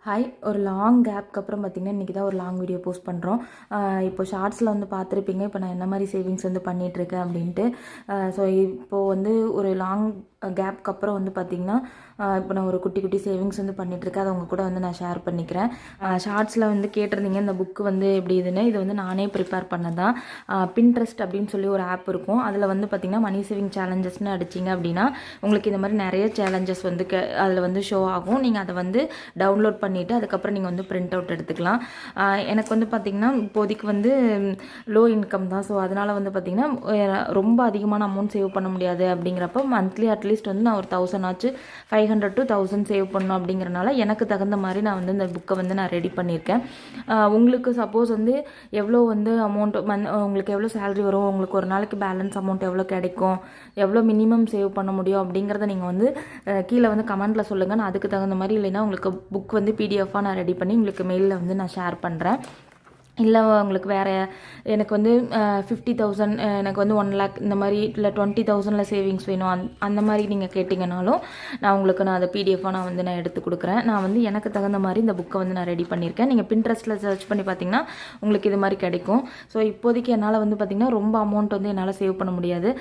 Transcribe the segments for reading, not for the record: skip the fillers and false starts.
Hi, ஒரு long கேப்க்கு அப்புறம் பார்த்திங்கன்னா இன்றைக்கி தான் ஒரு லாங் வீடியோ போஸ்ட் பண்ணுறோம். இப்போ ஷார்ட்ஸில் வந்து பார்த்துருப்பீங்க இப்போ நான் என்ன மாதிரி சேவிங்ஸ் வந்து பண்ணிகிட்ருக்கேன் அப்படின்ட்டு. ஸோ இப்போது வந்து ஒரு லாங் கேப்க்கு அப்புறம் வந்து பார்த்திங்கன்னா இப்போ நான் ஒரு குட்டி குட்டி சேவிங்ஸ் வந்து பண்ணிகிட்ருக்கேன். அதை உங்கள் கூட வந்து நான் ஷேர் பண்ணிக்கிறேன். ஷார்ட்ஸில் வந்து கேட்டிருந்தீங்க இந்த புக்கு வந்து எப்படி இதுன்னு. இது வந்து நானே ப்ரிப்பேர் பண்ணது தான். பின்ட்ரெஸ்ட் அப்படின்னு சொல்லி ஒரு ஆப் இருக்கும். அதில் வந்து பார்த்திங்கன்னா மணி சேவிங் சேலஞ்சஸ்ன்னு அடிச்சிங்க அப்படின்னா உங்களுக்கு இந்த மாதிரி நிறைய சேலஞ்சஸ் வந்து அதில் வந்து ஷோ ஆகும். நீங்கள் அதை வந்து டவுன்லோட் பண்ணிவிட்டு அதுக்கப்புறம் நீங்கள் வந்து பிரிண்ட் அவுட் எடுத்துக்கலாம். எனக்கு வந்து பார்த்திங்கன்னா இப்போதைக்கு வந்து லோ இன்கம் தான். ஸோ அதனால் வந்து பார்த்திங்கன்னா ரொம்ப அதிகமான அமௌண்ட் சேவ் பண்ண முடியாது. அப்படிங்கிறப்ப மந்த்லி அட்லீஸ்ட் வந்து நான் ஒரு 1000 ஆச்சு 500 to 1000 சேவ் பண்ணணும். அப்படிங்கிறனால எனக்கு தகுந்த மாதிரி நான் வந்து இந்த புக்கை வந்து நான் ரெடி பண்ணியிருக்கேன். உங்களுக்கு சப்போஸ் வந்து எவ்வளோ வந்து அமௌண்ட் உங்களுக்கு எவ்வளோ சேலரி வரும், உங்களுக்கு ஒரு நாளைக்கு பேலன்ஸ் அமௌண்ட் எவ்வளோ கிடைக்கும், எவ்வளோ மினிமம் சேவ் பண்ண முடியும் அப்படிங்கிறத நீங்கள் வந்து கீழே வந்து கமெண்ட்டில் சொல்லுங்கள். நான் அதுக்கு தகுந்த மாதிரி இல்லைன்னா உங்களுக்கு புக் வந்து பிடிஎஃபாக நான் ரெடி பண்ணி உங்களுக்கு மெயிலில் வந்து நான் ஷேர் பண்ணுறேன். இல்லை உங்களுக்கு வேறு எனக்கு வந்து 50,000 எனக்கு வந்து 1 lakh இந்த மாதிரி இல்லை 20,000 சேவிங்ஸ் வேணும் அந்த மாதிரி நீங்கள் கேட்டிங்கனாலும் நான் அதை பிடிஎஃபாக நான் எடுத்து கொடுக்குறேன். நான் வந்து எனக்கு தகுந்த மாதிரி இந்த புக்கை வந்து நான் ரெடி பண்ணியிருக்கேன். நீங்கள் பின்ட்ரெஸ்ட்டில் சர்ச் பண்ணி பார்த்தீங்கன்னா உங்களுக்கு இது மாதிரி கிடைக்கும். ஸோ இப்போதைக்கு என்னால் வந்து பார்த்திங்கன்னா ரொம்ப அமௌண்ட் வந்து என்னால் சேவ் பண்ண முடியாது.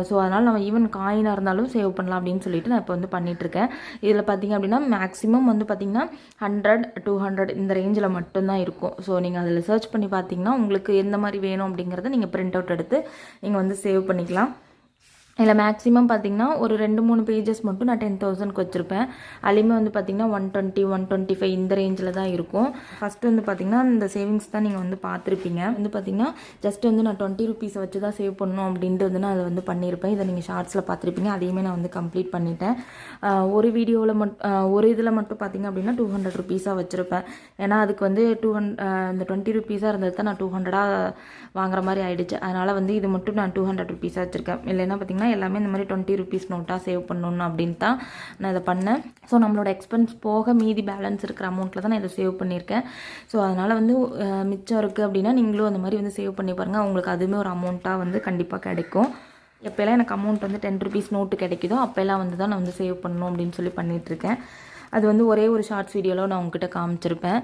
ஸோ அதனால் நம்ம ஈவன் காயினாக இருந்தாலும் சேவ் பண்ணலாம் அப்படின்னு சொல்லிட்டு நான் இப்போ வந்து பண்ணிகிட்ருக்கேன். இதில் பார்த்திங்க அப்படின்னா மேக்ஸிமம் வந்து பார்த்திங்கன்னா 100 200 இந்த ரேஞ்சில் மட்டும்தான் இருக்கும். ஸோ நீங்கள் அதில் சர்ச் பண்ணி பார்த்தீங்கன்னா உங்களுக்கு எந்த மாதிரி வேணும் அப்படிங்கிறத நீங்கள் பிரிண்ட் அவுட் எடுத்து நீங்கள் வந்து சேவ் பண்ணிக்கலாம். இதில் மேக்ஸிமம் பார்த்திங்கன்னா ஒரு 2-3 பேஜஸ் மட்டும் நான் 10,000க்கு வச்சுருப்பேன். அதுலேயுமே வந்து பார்த்திங்கன்னா 120 125 இந்த ரேஞ்சில் தான் இருக்கும். ஃபஸ்ட்டு வந்து பார்த்திங்கன்னா இந்த சேவிங்ஸ் தான் நீங்கள் வந்து பார்த்துருப்பீங்க. வந்து பார்த்திங்கன்னா ஜஸ்ட் வந்து நான் 20 rupees வச்சு தான் சேவ் பண்ணணும் அப்படின்ட்டு வந்து நான் அதை வந்து பண்ணியிருப்பேன். இதை நீங்கள் ஷார்ட்ஸில் பார்த்துருப்பீங்க. அதையுமே நான் வந்து கம்ப்ளீட் பண்ணிட்டேன். ஒரு வீடியோவில் ஒரு இதில் மட்டும் பார்த்திங்க அப்படின்னா 200 rupees வச்சுருப்பேன். ஏன்னா அதுக்கு வந்து இந்த 20 rupees இருந்தது தான் நான் 200 வாங்குற மாதிரி ஆகிடுச்சு. அதனால் வந்து இது மட்டும் நான் 200 rupees வச்சுருக்கேன். இல்லைன்னா பார்த்திங்கன்னா எல்லாமே இந்த மாதிரி 20 rupees நோட்டாக சேவ் பண்ணணும் அப்படின்னு தான் நான் இதை பண்ணேன். ஸோ நம்மளோட எக்ஸ்பென்ஸ் போக மீதி பேலன்ஸ் இருக்கிற அமௌண்ட்டில் தான் நான் இதை சேவ் பண்ணியிருக்கேன். ஸோ அதனால் வந்து மிச்சம் இருக்குது அப்படின்னா நீங்களும் அந்த மாதிரி வந்து சேவ் பண்ணி பாருங்கள். உங்களுக்கு அதுவுமே ஒரு அமௌண்ட்டாக வந்து கண்டிப்பாக கிடைக்கும். எப்போல்லாம் எனக்கு அமௌண்ட் வந்து 10 rupees நோட்டு கிடைக்குதோ அப்போல்லாம் வந்து தான் நான் வந்து சேவ் பண்ணணும் அப்படின்னு சொல்லி பண்ணிகிட்ருக்கேன். அது வந்து ஒரே ஒரு ஷார்ட்ஸ் வீடியோவில் நான் உங்ககிட்ட காமிச்சிருப்பேன்.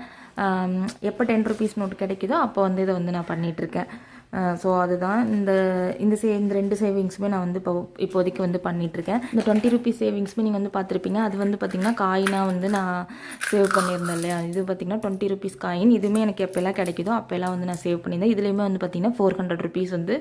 எப்போ 10 rupees நோட்டு கிடைக்குதோ அப்போ வந்து இதை வந்து நான் பண்ணிகிட்ருக்கேன். ஸோ அதுதான் இந்த 2 சேவிங்ஸுமே நான் வந்து இப்போதைக்கு வந்து பண்ணிகிட்ருக்கேன். இந்த 20 rupees சேவிங்ஸுமே நீங்கள் வந்து பார்த்துருப்பீங்க. அது வந்து பார்த்திங்கன்னா காயினாக வந்து நான் சேவ் பண்ணியிருந்தேன் இல்லையா. இது பார்த்திங்கன்னா 20 rupees காயின். இதுவுமே எனக்கு எப்போல்லாம் கிடைக்குதோ அப்போல்லாம் வந்து நான் சேவ் பண்ணியிருந்தேன். இதுலேயுமே வந்து பார்த்திங்கன்னா 400 rupees வந்து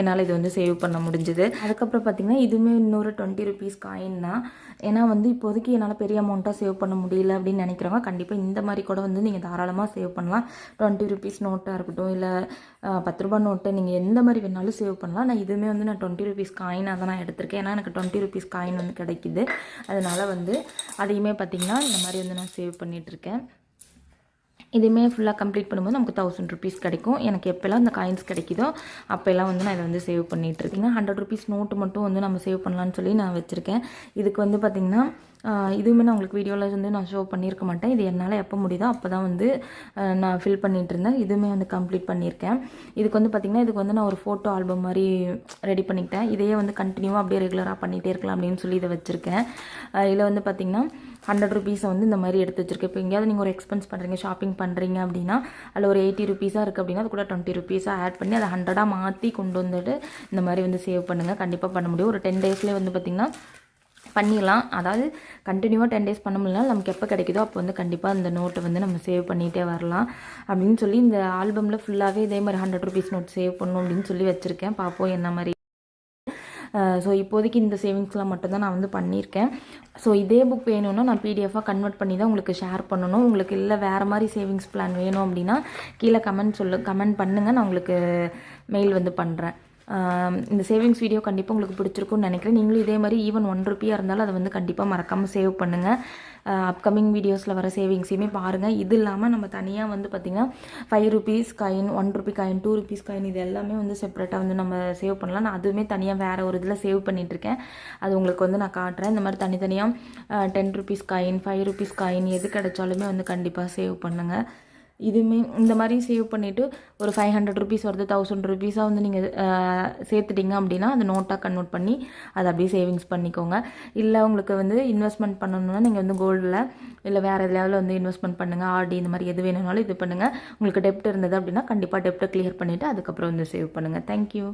என்னால் இது வந்து சேவ் பண்ண முடிஞ்சுது. அதுக்கப்புறம் பார்த்திங்கன்னா இதுவுமே இன்னொரு 20 rupees காயின் தான். ஏன்னா வந்து இப்போதைக்கு என்னால் பெரிய அமௌண்ட்டாக சேவ் பண்ண முடியல அப்படின்னு நினைக்கிறவங்க கண்டிப்பாக இந்த மாதிரி கூட வந்து நீங்கள் தாராளமாக சேவ் பண்ணலாம். 20 rupees நோட்டாக இருக்கட்டும், இல்லை 10 ரூபா நோட்டை நீங்கள் எந்த மாதிரி வேணாலும் சேவ் பண்ணலாம். நான் இதுவுமே வந்து நான் 20 rupees காயினாக தான் நான் எடுத்திருக்கேன். ஏன்னா எனக்கு 20 rupees காயின் வந்து கிடைக்கிது. அதனால் வந்து அதையுமே பார்த்திங்கன்னா இந்த மாதிரி வந்து நான் சேவ் பண்ணிகிட்ருக்கேன். இதுவுமே ஃபுல்லாக கம்ப்ளீட் பண்ணும்போது நமக்கு 1000 rupees கிடைக்கும். எனக்கு எப்போல்லாம் இந்த காயின்ஸ் கிடைக்குதோ அப்போல்லாம் வந்து நான் இதை வந்து சேவ் பண்ணிகிட்ருக்கேங்க. 100 rupees நோட்டு மட்டும் வந்து நம்ம சேவ் பண்ணலான்னு சொல்லி நான் வச்சுருக்கேன். இதுக்கு வந்து பார்த்திங்கன்னா இதுவுமே நான் உங்களுக்கு வீடியோவில் வந்து நான் ஷோ பண்ணியிருக்க மாட்டேன். இது என்னால் எப்போ முடியுதோ அப்போ தான் வந்து நான் ஃபில் பண்ணிகிட்டு இருந்தேன். இதுவுமே வந்து கம்ப்ளீட் பண்ணியிருக்கேன். இதுக்கு வந்து பார்த்திங்கன்னா இதுக்கு வந்து நான் ஒரு ஃபோட்டோ ஆல்பம் மாதிரி ரெடி பண்ணிக்கிட்டேன். இதையே வந்து கண்டினியூவாக அப்படியே ரெகுலராக பண்ணிகிட்டே இருக்கலாம் அப்படின்னு சொல்லி இதை வச்சுருக்கேன். இதில் வந்து பார்த்திங்கன்னா 100 rupees வந்து இந்த மாதிரி எடுத்து வச்சுருக்கேன். இப்போ எங்கேயாவது நீங்கள் ஒரு எக்ஸ்பென்ஸ் பண்ணுறீங்க, ஷாப்பிங் பண்ணுறீங்க அப்படின்னா அதில் ஒரு 80 rupees இருக்குது அப்படின்னா அது கூட 20 rupees ஆட் பண்ணி அதை 100 மாற்றி கொண்டு வந்துட்டு இந்த மாதிரி வந்து சேவ் பண்ணுங்கள். கண்டிப்பாக பண்ண முடியும். ஒரு 10 daysலேயே வந்து பார்த்திங்கன்னா பண்ணிடலாம். அதாவது கண்டினியூவாக 10 days பண்ண முடியல, நமக்கு எப்போ கிடைக்குதோ அப்போ வந்து கண்டிப்பாக இந்த நோட்டை வந்து நம்ம சேவ் பண்ணிகிட்டே வரலாம் அப்படின்னு சொல்லி இந்த ஆல்பமில் ஃபுல்லாகவே இதே மாதிரி 100 rupees நோட் சேவ் பண்ணணும் அப்படின்னு சொல்லி வச்சுருக்கேன். பார்ப்போம் என்ன மாதிரி. ஸோ இப்போதைக்கு இந்த சேவிங்ஸ்லாம் மட்டும்தான் நான் வந்து பண்ணியிருக்கேன். ஸோ இதே புக் வேணும்னா நான் பிடிஎஃபாக கன்வெர்ட் பண்ணி தான் உங்களுக்கு ஷேர் பண்ணணும். உங்களுக்கு இல்லை வேறு மாதிரி சேவிங்ஸ் பிளான் வேணும் அப்படின்னா கீழே கமெண்ட் பண்ணுங்கள். நான் உங்களுக்கு மெயில் வந்து பண்ணுறேன். இந்த சேவிங்ஸ் வீடியோ கண்டிப்பாக உங்களுக்கு பிடிச்சிருக்குன்னு நினைக்கிறேன். நீங்களும் இதே மாதிரி ஈவன் 1 rupee இருந்தாலும் அதை வந்து கண்டிப்பாக மறக்காமல் சேவ் பண்ணுங்கள். அப்கமிங் வீடியோஸில் வர சேவிங்ஸையுமே பாருங்கள். இது இல்லாமல் நம்ம தனியாக வந்து பார்த்திங்கன்னா 5 rupees coin, 1 rupee coin, 2 rupees coin இது எல்லாமே வந்து செப்பரேட்டாக வந்து நம்ம சேவ் பண்ணலாம். நான் அதுவுமே தனியாக வேறு ஒரு இதில் சேவ் பண்ணிகிட்ருக்கேன். அது உங்களுக்கு வந்து நான் காட்டுறேன். இந்த மாதிரி தனித்தனியாக 10 rupees காயின், 5 rupees காயின் எது கிடைச்சாலுமே வந்து கண்டிப்பாக சேவ் பண்ணுங்கள். இதுவுமே இந்த மாதிரி சேவ் பண்ணிவிட்டு ஒரு 500 ருபீஸ் வருது 1000 ருபீஸாக வந்து நீங்கள் சேர்த்துட்டிங்க அப்படின்னா அந்த நோட்டாக கன்வெர்ட் பண்ணி அதை அப்படியே சேவிங்ஸ் பண்ணிக்கோங்க. இல்லை உங்களுக்கு வந்து இன்வெஸ்ட்மெண்ட் பண்ணணும்னா நீங்கள் வந்து கோல்டில் இல்லை வேறு எதுலையாவது வந்து இன்வெஸ்ட்மெண்ட் பண்ணுங்கள். ஆர்டி இந்த மாதிரி எது வேணும்னாலும் இது பண்ணுங்கள். உங்களுக்கு டெப்ட் இருந்தது அப்படின்னா கண்டிப்பாக டெப்ட்டை கிளியர் பண்ணிவிட்டு அதுக்கப்புறம் வந்து சேவ் பண்ணுங்கள். தேங்க்யூ.